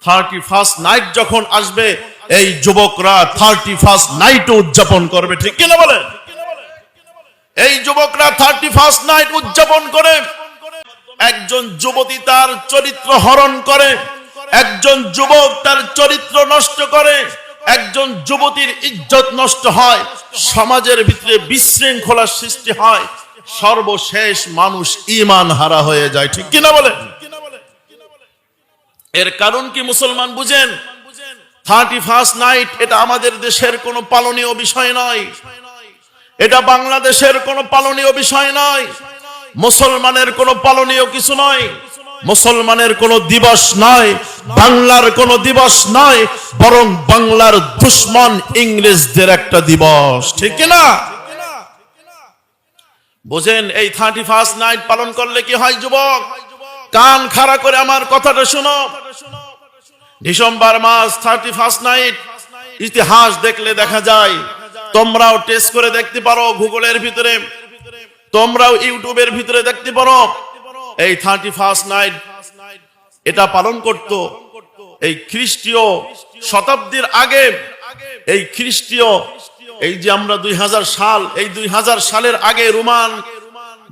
31st night যখন আসবে, এই যুবকরা 31st নাইট উদযাপন করবে, ঠিক কিনা বলেন? এই যুবকরা 31st নাইট উদযাপন করে একজন যুবতী তার চরিত্র হরণ করে, একজন যুবক তার চরিত্র নষ্ট করে, একজন যুবতীর ইজ্জত নষ্ট হয়, সমাজের ভিতরে বিশৃঙ্খলার সৃষ্টি হয়, সর্বশেষ মানুষ ঈমান হারা হয়ে যায়, ঠিক কিনা বলেন? এর কারণ কি মুসলমান বুঝেন? 31st নাইট এটা আমাদের দেশের কোনো পালনীয় বিষয় নয়, এটা বাংলাদেশের কোনো পালনীয় বিষয় নয়, মুসলমানের কোনো পালনীয় কিছু নয়, মুসলমানের কোনো দিবস নয়, বাংলার কোনো দিবস নয়, বরং বাংলার দুশ্মন ইংরেজদের একটা দিবস, ঠিক কিনা? বুঝেন? এই 31st নাইট পালন করলে কি হয় যুবক? কান খাড়া করে আমার কথাটা শুনো। ডিসেম্বর মাস 31st নাইট ইতিহাস দেখলে দেখা যায়, তোমরাও টেস্ট করে দেখতে পারো, গুগলের ভিতরে, তোমরাও ইউটিউবের ভিতরে দেখতে পারো। এই 31st নাইট এটা পালন করত এই খ্রিস্টীয় শতাব্দীর আগে। এই খ্রিস্টীয়, এই যে আমরা 2000 সাল, এই 2000 সালের আগে রোমান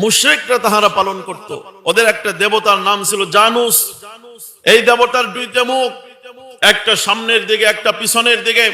মুশরিকরা তাহারা পালন করত। ওদের একটা দেবতার নাম ছিল জানুস। এই দেবতার দুইটা মুখ, একটা সামনের দিকে, একটা পিছনের দিকে।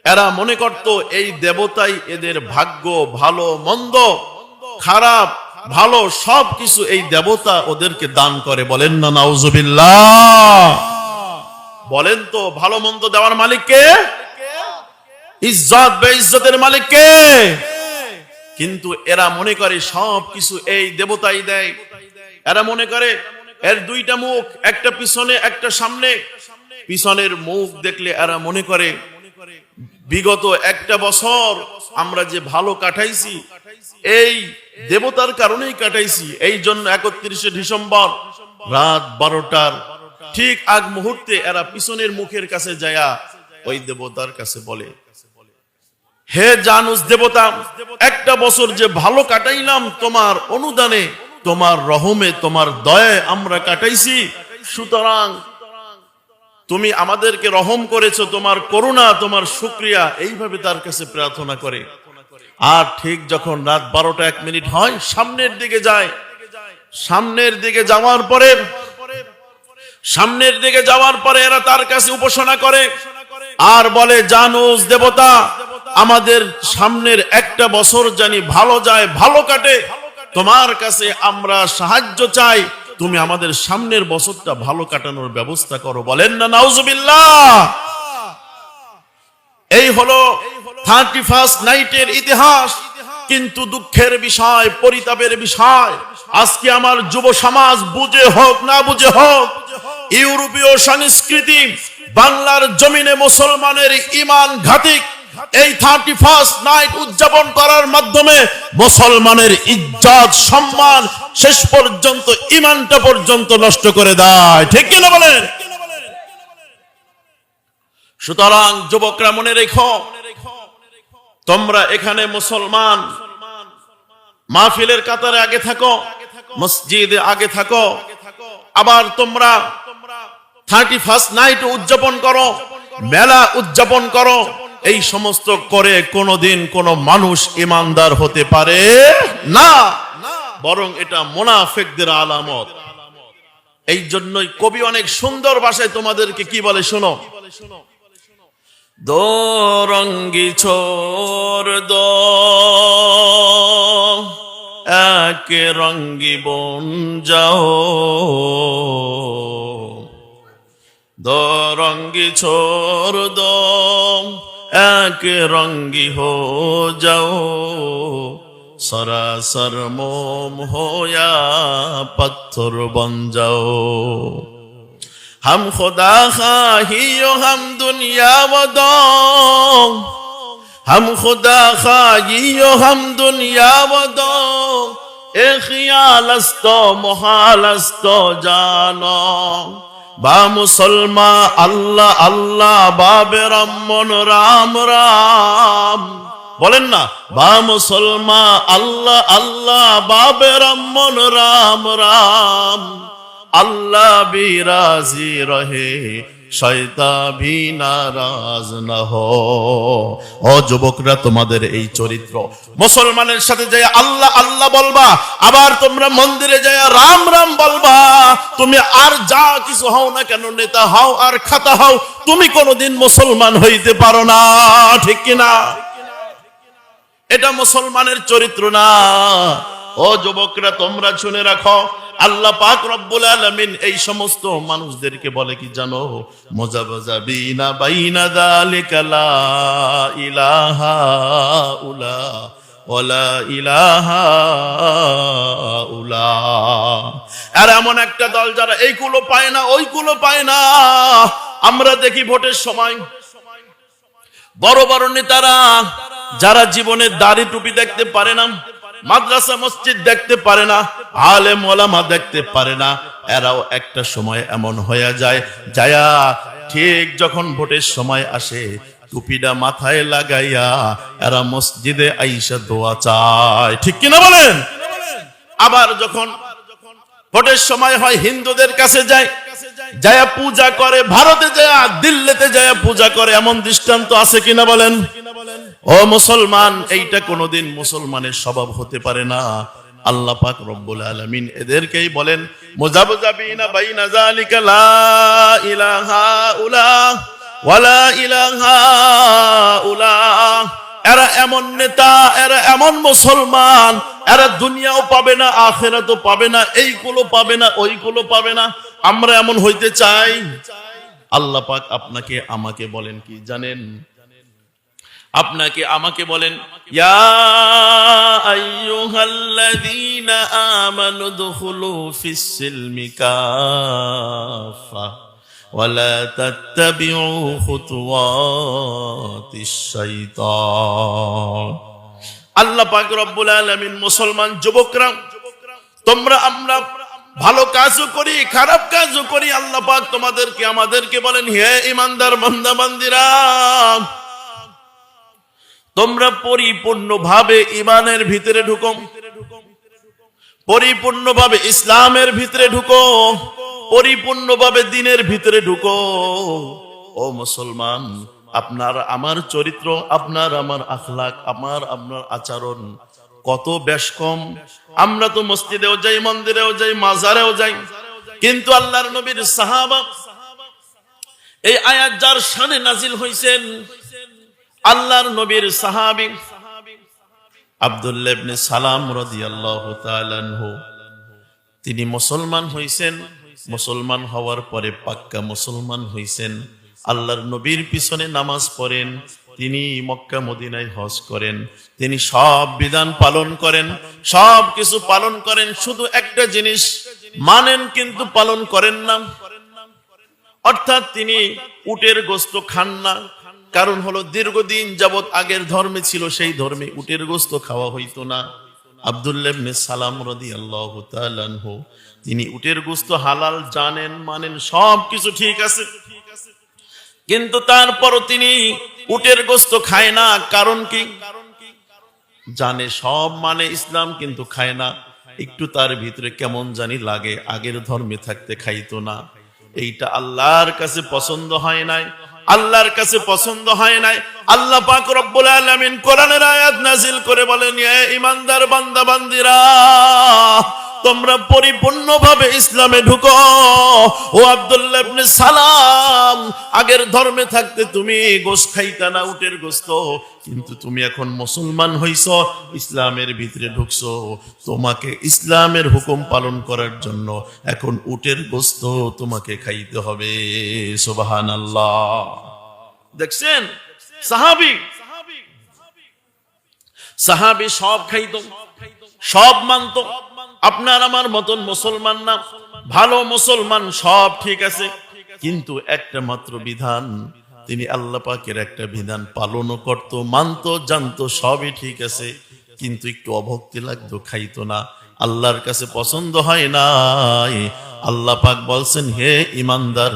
এরা মনে করত এই দেবতাই এদের ভাগ্য, ভালো মন্দ, খারাপ ভালো সবকিছু এই দেবতা ওদেরকে দান করে। বলেন না নাউজুবিল্লাহ? বলেন তো, ভালো মন্দ দেওয়ার মালিক কে? ইজ্জত বেইজ্জতের মালিক কে? কিন্তু এরা মনে করে সবকিছু এই দেবতাই দেয়। এরা মনে করে এর দুইটা মুখ, একটা পিছনে একটা সামনে। পিছনের মুখ দেখলে এরা মনে করে বিগত একটা বছর আমরা যে ভালো কাটাইছি এই দেবতার কারণেই কাটাইছি। এই জন্য 31শে ডিসেম্বর রাত 12টার ঠিক আগ মুহূর্তে এরা পিছনের মুখের কাছে যায়া ওই দেবতার কাছে বলে, হে জানুস দেবতা, একটা বছর যে ভালো কাটাইলাম তোমার অনুদানে, তোমার রহমে, তোমার দয়ায় আমরা কাটাইছি, সুতরাং তুমি আমাদেরকে রহম করেছো, তোমার করুণা, তোমার শুকরিয়া। এইভাবে তার কাছে প্রার্থনা করে। আর ঠিক যখন রাত 12টা 1 মিনিট হয়, সামনের দিকে যায়। সামনের দিকে যাওয়ার পরে এরা তার কাছে উপাসনা করে আর বলে, জানুস দেবতা, আমাদের সামনের একটা বছর জানি ভালো যায়, ভালো কাটে, তোমার কাছে আমরা সাহায্য চাই, তুমি আমাদের সামনের বছরটা ভালো কাটানোর ব্যবস্থা করো। বলেন না নাউজুবিল্লাহ? এই হলো 31st নাইটের ইতিহাস। কিন্তু দুঃখের বিষয়, পরিতাপের বিষয়, আজকে আমার যুব সমাজ বুঝে হোক না বুঝে হোক, ইউরোপীয় সংস্কৃতি বাংলার জমিনে মুসলমানের ঈমান ঘাতিক এই 31st নাইট উদযাপন করার মাধ্যমে মুসলমানের ইজ্জত, সম্মান, শেষ পর্যন্ত ঈমানটা পর্যন্ত নষ্ট করে দেয়, ঠিক কিনা বলেন? সুতরাং যুবকরা মনে রেখো, তোমরা এখানে মুসলমান, মাহফিলের কাতারে আগে থাকো, মসজিদে আগে থাকো, আবার তোমরা 31st নাইট উদযাপন করো, মেলা উদযাপন করো। এই সমস্ত করে কোনোদিন কোনো মানুষ ঈমানদার হতে পারে না, বরং এটা মুনাফিকদের আলামত। এই জন্যই কবি অনেক সুন্দর ভাষায় তোমাদেরকে কি বলে শোনো, দো রঙ্গি ছোর দো এক রঙ্গি বন যাও, দো রঙ্গি ছোর দো এক রঙ্গি হো যাও, সরাসর মোম হোয়া পত্থর বন যাও। हम खुदा खाहियो हम दुनिया वदो, हम खुदा खाहियो हम दुनिया वदो, ए ख्यालस्तो मुहालस्तो जानो, बा मुसलमा अल्लाह अल्लाह बाबे रम्मन राम राम। বলেন না, বা মুসলমা আল্লাহ আল্লাহ বাবে রম্মন রাম রাম। अल्लाह भी राजी रहे শয়তা भी নারাজ না হো। ও যুবকরা, তোমাদের এই চরিত্র, মুসলমানের সাথে যায় আল্লাহ আল্লাহ বলবা, আবার তোমরা মন্দিরে যায় রাম রাম বলবা। তুমি আর যা কিছু হও না কেন, নেতা হও আর খাতা হও, তুমি কোনোদিন মুসলমান হইতে পারো না, ঠিক কিনা? এটা মুসলমানের চরিত্র না। ও যুবকরা, তোমরা শুনে রাখো, আল্লাহ পাক রব্বুল আলামিন এই সমস্ত মানুষদেরকে বলে কি জানো? মুজাবজাবিনা বাইনা যালিকা লা ইলাহা উলা ওয়ালা ইলাহা উলা। আর এমন একটা দল যারা এইগুলো পায় না ওইগুলো পায় না। আমরা দেখি ভোটের সময় বড় বড় নেতারা যারা জীবনে দাড়ি টুপি দেখতে পারে না, মাদ্রাসা মসজিদ দেখতে পারে না, আলেম ওলামা দেখতে পারে না, এরাও একটা সময় এমন হয়ে যায়, যায়া ঠিক যখন ভোটের সময় আসে টুপিটা মাথায় লাগাইয়া এরা মসজিদে আইসা দোয়া চায়, ঠিক কিনা বলেন? আবার যখন ভোটের সময় হয় হিন্দুদের কাছে যায়, যায়া পূজা করে, ভারতে যায়া দিল্লিতে যায়া পূজা করে, এমন দৃষ্টান্ত আছে কিনা বলেন? ও মুসলমান, এইটা কোনোদিন মুসলমানের স্বভাব হতে পারে না। আল্লাহ পাক রব্বুল আলামিন এদেরকেই বলেন মুজাবজাবিনা বাইনা যালিকা লা ইলাহা উলা ওয়ালা ইলাহা উলা। এরা এমন নেতা, এরা এমন মুসলমান, এরা দুনিয়াও পাবে না, আখিরাতও পাবে না, এইগুলো পাবে না, ওইগুলো পাবে না। আমরা এমন হইতে চাই? আল্লাহ পাক আপনাকে আমাকে বলেন কি জানেন? আপনাকে আমাকে বলেন, ইয়া আইয়ুহাল্লাযীনা আমানু দুখুলু ফিস সিলমি কাফা ওয়া লা তাত্তাবিউ খুতুওয়াতিশ শাইতান। আল্লাহ পাক রব্বুল আলামিন মুসলমান যুবকরা, তোমরা আমরা ভালো কাজও করি, খারাপ কাজও করি, আল্লাহ পাক তোমাদেরকে আমাদেরকে বলেন, হে ঈমানদার বান্দা বান্দীরা, তোমরা পরিপূর্ণভাবে ঈমানের ভিতরে ঢুকো, পরিপূর্ণভাবে ইসলামের ভিতরে ঢুকো, পরিপূর্ণভাবে দ্বীনের ভিতরে ঢুকো। ও মুসলমান, আপনার আমার চরিত্র, আপনার আমার আখলাক, আমার আপনার আচরণ কত বেশ কম। আমরা তো মসজিদেও যাই, মন্দিরেও যাই, মাজারেও যাই, কিন্তু আল্লাহর নবীর সাহাবা, এই আয়াত যার শানে নাজিল হইছেন, আল্লাহর নবীর সাহাবী আব্দুল্লাহ ইবনে সালাম রাদিয়াল্লাহু তাআলা আনহু, তিনি মুসলমান হইছেন। মুসলমান হওয়ার পরে পাক্কা মুসলমান হইছেন। আল্লাহর নবীর পিছনে নামাজ পড়েন, তিনি মক্কা মদিনায় হজ করেন, তিনি সব বিধান পালন করেন, সব কিছু পালন করেন, শুধু একটা জিনিস মানেন কিন্তু পালন করেন না। অর্থাৎ তিনি উটের গোশত খান না। কারণ হলো দীর্ঘদিন যাবত আগের ধর্মে ছিল, সেই ধর্মে উটের গোশত খাওয়া হইতো না। আব্দুল্লাহ ইবনে সালাম রাদিয়াল্লাহু তাআলা আনহু, তিনি উটের গোশত হালাল জানেন, মানেন, সব কিছু ঠিক আছে, কিন্তু তারপরও তিনি উটের গোশত খায় না। কারণ কি? জানে সব মানে ইসলাম, কিন্তু খায় না। একটু তার ভিতরে কেমন জানি লাগে, আগের ধর্মে থাকতে খাইতো না। এইটা আল্লাহর কাছে পছন্দ হয় নাই, আল্লাহর কাছে পছন্দ হয় নাই। আল্লাহ পাক রব্বুল আলামিন কোরআনের আয়াত নাজিল করে বলেন, হে ঈমানদার বান্দা বান্দীরা, তোমরা পরিপূর্ণভাবে ইসলামে ঢুকো। ও আব্দুল্লাহ ইবনে সালাম, আগের ধর্মে থাকতে তুমি গোশত খাইতা না, উটের গোশত, কিন্তু তুমি এখন মুসলমান হইছো, ইসলামের ভিতরে ঢুকছো, তোমাকে ইসলামের হুকুম পালন করার জন্য এখন উটের গোশত তোমাকে খাইতে হবে। সুবহানাল্লাহ। দেখছেন, সাহাবী সব খাইতো, সব মানতো। আপনার আমার মতন মুসলমান না, ভালো মুসলমান, সব ঠিক আছে, কিন্তু একটা মাত্র বিধান, তিনি আল্লাহ পাকের একটা বিধান পালনও করত, মানত, জানতো, সবই ঠিক আছে, কিন্তু একটু অভক্তি লাগতো, খাইতো না। আল্লাহর কাছে পছন্দ হয় নাই। আল্লাহ পাক বলছেন, হে ঈমানদার,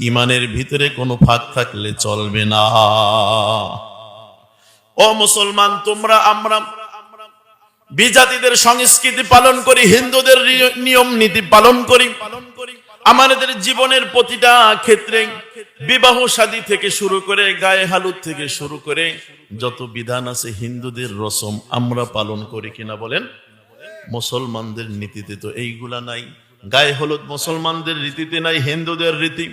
ঈমানের ভিতরে কোনো ফাঁক থাকলে চলবে না। ও মুসলমান, তোমরা আমরা বিজাতিদের সংস্কৃতি পালন করি, হিন্দুদের নিয়ম নীতি পালন করি, আমাদের জীবনের প্রতিটা ক্ষেত্রে বিবাহ শাদী থেকে শুরু করে গায়ে হলুদ থেকে শুরু করে যত বিধান আছে হিন্দুদের রসম আমরা পালন করি কিনা বলেন? মুসলমানদের নীতিতে তো এইগুলা নাই। গায়ে হলুদ মুসলমানদের রীতিতে নাই, হিন্দুদের রীতি।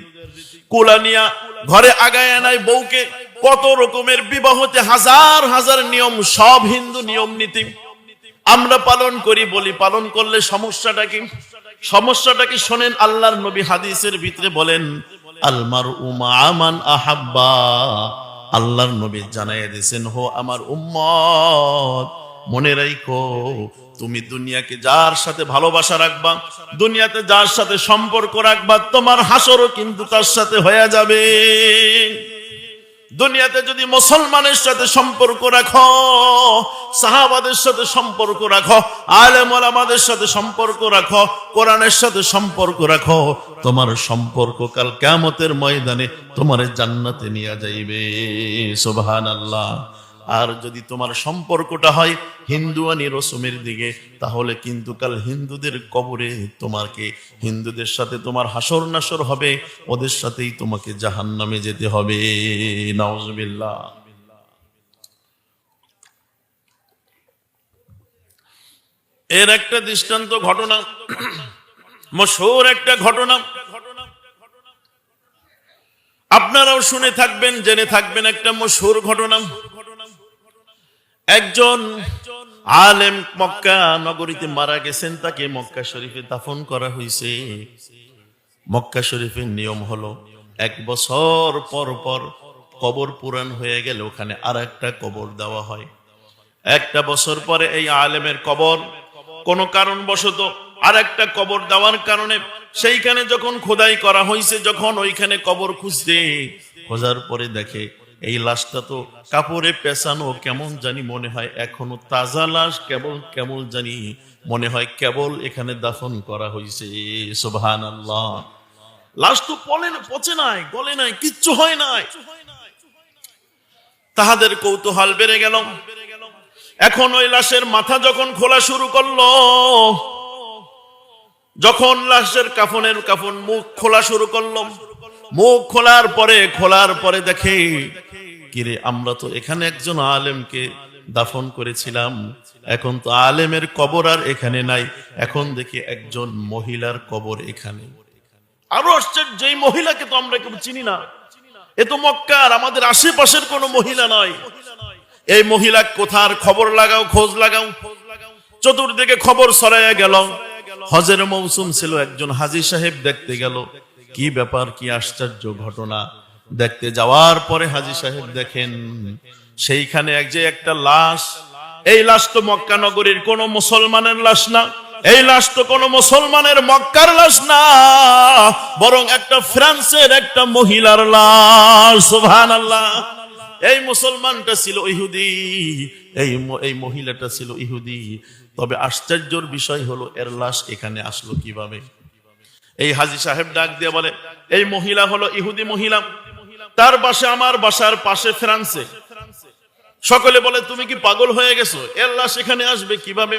কুলানিয়া ঘরে আগায় নাই বউকে, কত রকমের বিবাহতে হাজার হাজার নিয়ম, সব হিন্দু নিয়ম নীতি আমরা পালন করি। বলি পালন করলে সমস্যাটা কি? সমস্যাটা কি শোনেন, আল্লাহর নবী হাদিসের ভিতরে বলেন আলমারউ মা মান আহাব্বা। আল্লাহর নবী জানাইয়া দিয়েছেন, হো আমার উম্মত, মনে রাখো তুমি দুনিয়াকে যার সাথে ভালোবাসা রাখবা, দুনিয়াতে যার সাথে সম্পর্ক রাখবা, তোমার হাসরও কিন্তু তার সাথে হয়ে যাবে। দুনিয়াতে যদি মুসলমানের সাথে সম্পর্ক রাখো, সাহাবাদের সাথে সম্পর্ক রাখো, আলেম ওলামাদের সাথে সম্পর্ক রাখো, কোরআনের সাথে সম্পর্ক রাখো, তোমার সম্পর্ক কাল কিয়ামতের ময়দানে তোমার জান্নাতে নিয়ে যাইবে। সুবহানাল্লাহ। আর যদি তোমার সম্পর্কটা হয় হিন্দুয়ানি রসমের দিকে, তাহলে কিন্তু কাল হিন্দুদের কবরে তোমাকে, হিন্দুদের সাথে তোমার হাসর নাসর হবে, ওদের সাথেই তোমাকে জাহান্নামে যেতে হবে। নাউজুবিল্লাহ। এর একটা দৃষ্টান্ত ঘটনা, মশহুর একটা ঘটনা, আপনারাও শুনে থাকবেন, জেনে থাকবেন। একটা মশহুর ঘটনা, একজন আলেম মক্কা নগরীতে মারা গেছেন, তাকে মক্কা শরীফে দাফন করা হয়েছে। মক্কা শরীফের নিয়ম হলো 1 বছর পর পর কবর পুরান হয়ে গেলে ওখানে আর একটা কবর দেওয়া হয়। 1 বছর পরে এই আলেমের কবর কোনো কারণবশত আর একটা কবর দেওয়ার কারণে সেইখানে যখন খোদাই করা হয়েছে, যখন ওইখানে কবর খুঁজছে, খোঁজার পরে দেখে এই লাশটা তো কাপড়ে পেঁচানো, কেমন জানি মনে হয় এখনো তাজা লাশ, কেবল কেমন জানি মনে হয় কেবল এখানে দাফন করা হয়েছে। সুবহানাল্লাহ। লাশ তো পচে নাই, গলে নাই, কিচ্ছু হয় নাই। তাহাদের কৌতূহল বেড়ে গেল। এখন ওই লাশের মাথা যখন খোলা শুরু করলো, যখন লাশের কাফন মুখ খোলা শুরু করলো, মুখ খোলার পরে দেখে, কিরে আমরা তো এখানে একজন আলেমকে দাফন করেছিলাম, এখন তো আলেমের কবর আর এখানে নাই, এখন দেখি একজন মহিলার কবর এখানে। আরো আশ্চর্য, যেই মহিলাকে তো আমরা কেউ চিনি না, এ তো মক্কার আমাদের আশেপাশের কোন মহিলা নয়। এই মহিলা কোথার? খবর লাগাও, খোঁজ লাগাও। চতুর্দিকে খবর ছড়াইয়া গেল। হজের মৌসুম ছিল, একজন হাজী সাহেব দেখতে গেল। কি ব্যাপার, কি আশ্চর্য ঘটনা। দেখতে যাওয়ার পরে হাজী সাহেব দেখেন সেইখানে একটা লাশ। এই লাশ তো মক্কা নগরীর কোন মুসলমানের লাশ না, এই লাশ তো কোন মুসলমানের মক্কার লাশ না, বরং একটা ফ্রান্সের একটা মহিলার লাশ। সুবহানাল্লাহ। এই মুসলমানটা ছিল ইহুদি, এই মহিলাটা ছিল ইহুদি। তবে আশ্চর্যের বিষয় হলো এর লাশ এখানে আসলো কিভাবে? এই হাজী সাহেব ডাক দিয়ে বলে, এই মহিলা হলো ইহুদি মহিলা, তার বাসা আমার বাসার পাশে ফ্রান্সে। সকলে বলে, তুমি কি পাগল হয়ে গেছো? এর লাশ এখানে আসবে কিভাবে?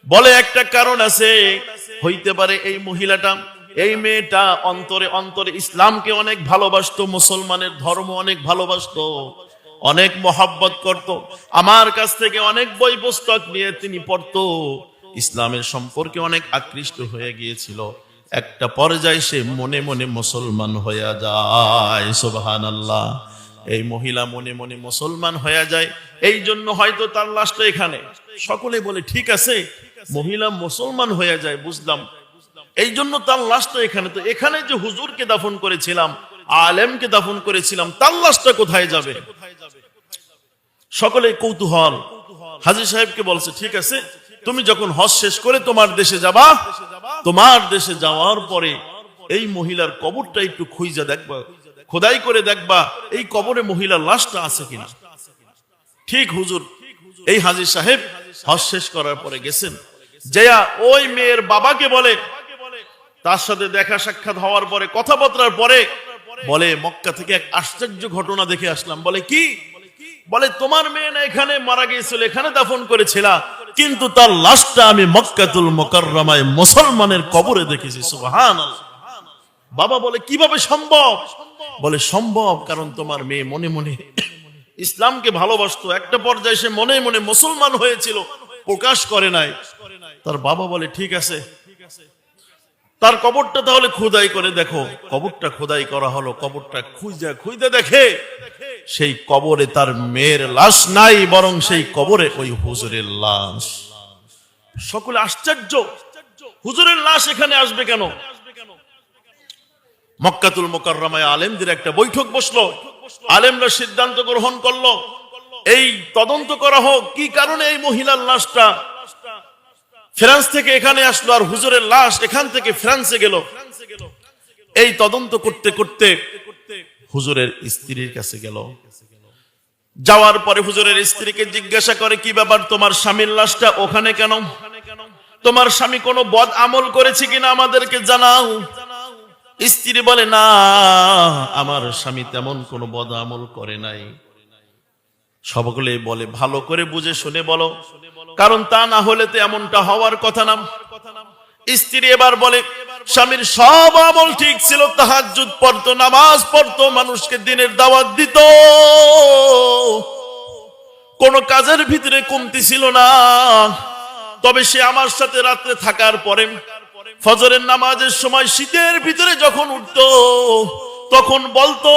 বলে, একটা কারণ আছে। হইতে পারে এই মহিলাটা, এই মেয়েটা অন্তরে অন্তরে ইসলামকে অনেক ভালোবাসতো, মুসলমানের ধর্ম অনেক ভালোবাসতো, অনেক মহব্বত করত। আমার কাছ থেকে অনেক বই পুস্তক নিয়ে তিনি পড়তো, ইসলামের সম্পর্কে অনেক আকৃষ্ট হয়ে গিয়েছিল। একটা পর্যায়ে সে মনে মনে মুসলমান হয়ে যায়। সুবহানাল্লাহ। এই মহিলা মনে মনে মুসলমান হয়ে যায়, এই জন্য হয়তো তার লাশটা এখানে। সকলে বলে, ঠিক আছে, মহিলা মুসলমান হয়ে যায় বুঝলাম, এই জন্য তার লাশটা এখানে। তো এখানে যে হুজুরকে দাফন করেছিলাম, আলেমকে দাফন করেছিলাম, তার লাশটা কোথায় যাবে? সকলে কৌতূহল। হাজী সাহেবকে বলছে, ঠিক আছে, তুমি যখন হজ শেষ করে তোমার দেশে যাবা, তোমার দেশে যাওয়ার পরে এই মহিলার কবরটা একটু খুঁজে দেখবা, খোদাই করে দেখবা এই কবরে মহিলার লাশটা আছে কিনা। ঠিক হুজুর। এই হাজী সাহেব হজ শেষ করার পরে গেছেন, যেয়া ওই মেয়ের বাবাকে বলে, তার সাথে দেখা সাক্ষাৎ হওয়ার পরে, কথাবার্তার পরে বলে, মক্কা থেকে এক আশ্চর্য ঘটনা দেখে আসলাম। বলে, কি? বলে, তোমার মেয়ে না এখানে মারা গিয়েছিল, এখানে দাফন করেছিল, কিন্তু তার লাশটা আমি মক্কাতুল মুকাররমায় মুসলমানের কবরে দেখেছি। সুবহানাল্লাহ। বাবা বলে কিভাবে সম্ভব? বলে সম্ভব, কারণ তোমার মেয়ে মনে মনে ইসলামকে ভালোবাসতো, একটা পর্যায়ে সে মনে মনে মুসলমান হয়েছিল, প্রকাশ করে নাই। তার বাবা বলে ঠিক আছে, তার কবরটা তাহলে খোদাই করে দেখো। কবরটা খোদাই করা হলো, কবরটা খুঁজে দেখে সেই কবরে তার মেয়ের লাশ নাই, বরং সেই কবরে ওই হুজুরের লাশ। সকলে আশ্চর্য, হুজুরের লাশ এখানে আসবে কেন? মক্কাতুল মুকাররমায় আলেমদের একটা বৈঠক বসলো, আলেমরা সিদ্ধান্ত গ্রহণ করলো এই তদন্ত করা হোক, কি কারণে এই মহিলার লাশটা ফ্রান্স থেকে এখানে আসলো আর হুজুরের লাশ এখান থেকে ফ্রান্সে গেল। এই তদন্ত করতে করতে হুজুরের স্ত্রীর কাছে গেল। যাওয়ার পরে হুজুরের স্ত্রীকে জিজ্ঞাসা করে, কি ব্যাপার, তোমার স্বামীর লাশটা ওখানে কেন? তোমার স্বামী কোনো বদ আমল করেছে কিনা আমাদেরকে জানাও। স্ত্রী বলে, না, আমার স্বামী তেমন কোনো বদ আমল করে নাই। সকলে বলে, ভালো করে বুঝে শুনে বলো, কারণ তা না হলে তো এমনটা হওয়ার কথা না। স্ত্রী এবার বলে, স্বামীর সব আমল ঠিক ছিল, তাহাজ্জুদ পড়তো, নামাজ পড়তো, মানুষকে দিনের দাওয়াত দিত, কোন কাজের ভিতরে কমতি ছিল না। তবে সে আমার সাথে রাত্রে থাকার পরে ফজরের নামাজের সময় শীতের ভিতরে যখন উঠতো তখন বলতো,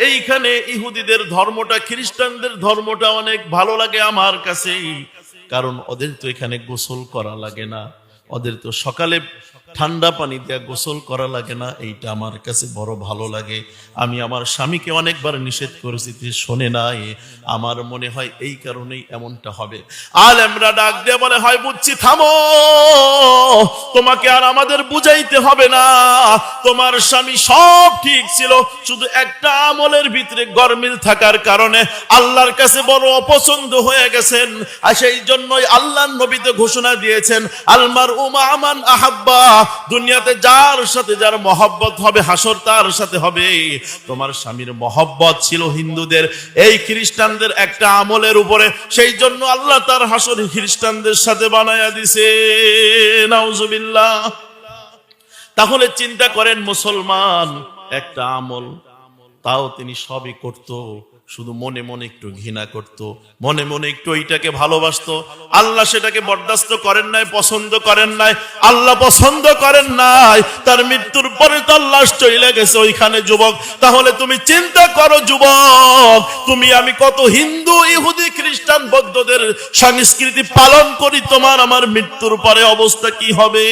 এইখানে ইহুদিদের ধর্মটা, খ্রিস্টানদের ধর্মটা অনেক ভালো লাগে আমার কাছে, কারণ ওদের তো এখানে গোসল করা লাগে না, ওদের তো সকালে ঠান্ডা পানি দিয়ে গোসল করা লাগে না, এইটা আমার কাছে বড় ভালো লাগে। আমি আমার স্বামীকে অনেকবার নিষেধ করেছি, শোনে নাই, আমার মনে হয় এই কারণেই এমনটা হবে। আলেমরা ডাক দিয়ে বলে, হয় বুঝছি, থামো, তোমাকে আর আমাদের বুঝাইতে হবে না, তোমার স্বামী সব ঠিক ছিল, শুধু একটা আমলের ভিতরে গরমিল থাকার কারণে আল্লাহর কাছে বড় অপছন্দ হয়ে গেছেন। আর সেই জন্যই আল্লাহর নবী তো ঘোষণা দিয়েছেন, আলমার উমা আমান আহাব্বা, দুনিয়াতে যার সাথে যার মহব্বত হবে হাসর তার সাথে হবে। তোমার স্বামীর মহব্বত ছিল হিন্দুদের, এই খ্রিস্টানদের একটা আমলের উপরে, সেই জন্য আল্লাহ তার হাসর খ্রিস্টানদের সাথে বানায়া দিছে। নাউজুবিল্লাহ। তাহলে চিন্তা করেন, মুসলমান একটা আমল, তাও তিনি সবই করত, শুধু মনে মনে একটু ঘৃণা করত, মনে মনে একটু ওইটাকে ভালোবাসতো। আল্লাহ সেটাকে বরদাস্ত করেন নাই, পছন্দ করেন নাই। আল্লাহ পছন্দ করেন নাই, তার মৃত্যুর পরে তার লাশ চলে গেছে ওইখানে। যুবক, তাহলে তুমি চিন্তা করো যুবক, তুমি আমি কত হিন্দু, ইহুদি, খ্রিস্টান, বৌদ্ধদের সংস্কৃতি পালন করি, তোমার আমার মৃত্যুর পরে অবস্থা কি হবে?